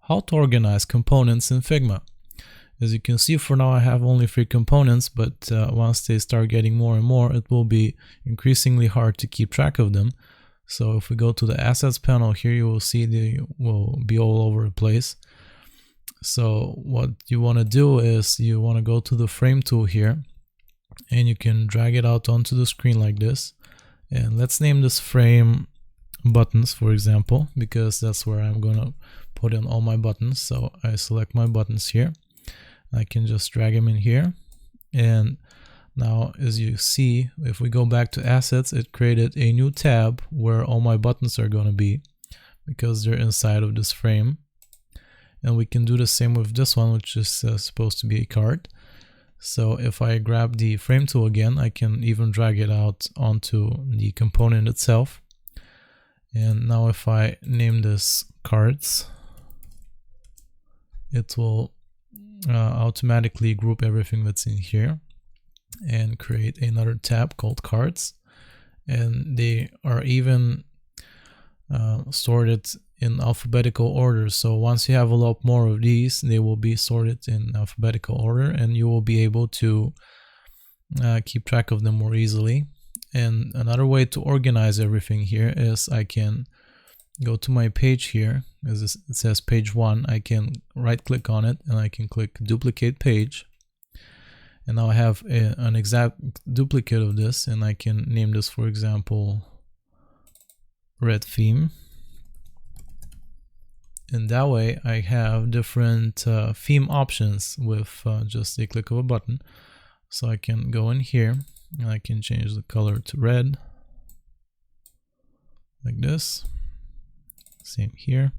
how to organize components in Figma. As you can see, for now I have only 3 components, but once they start getting more and more, it will be increasingly hard to keep track of them. So if we go to the assets panel here, you will see they will be all over the place. So what you want to do is you want to go to the frame tool here, and you can drag it out onto the screen like this. And let's name this frame buttons, for example, because that's where I'm gonna put in all my buttons. So I select my buttons here. I can just drag them in here. And now, as you see, if we go back to assets, it created a new tab where all my buttons are gonna be, because they're inside of this frame. And we can do the same with this one, which is supposed to be a card. So if I grab the frame tool again, I can even drag it out onto the component itself. And now if I name this cards, it will automatically group everything that's in here and create another tab called cards. And they are even sorted in alphabetical order. So once you have a lot more of these, they will be sorted in alphabetical order, and you will be able to keep track of them more easily. And another way to organize everything here is I can go to my page here, as it says page 1. I can right click on it and I can click duplicate page. And now I have an exact duplicate of this, and I can name this, for example, red theme. And that way I have different theme options with just a click of a button. So I can go in here and I can change the color to red, like this. Same here.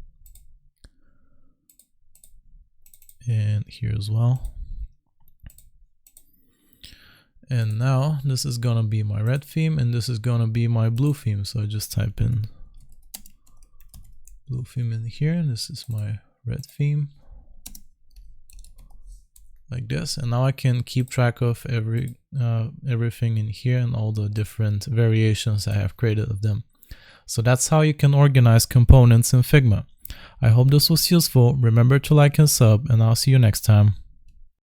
And here as well. And now this is gonna be my red theme, and this is gonna be my blue theme. So I just type in blue theme in here. This is my red theme, like this. And now I can keep track of everything in here and all the different variations I have created of them. So that's how you can organize components in Figma. I hope this was useful. Remember to like and sub, and I'll see you next time.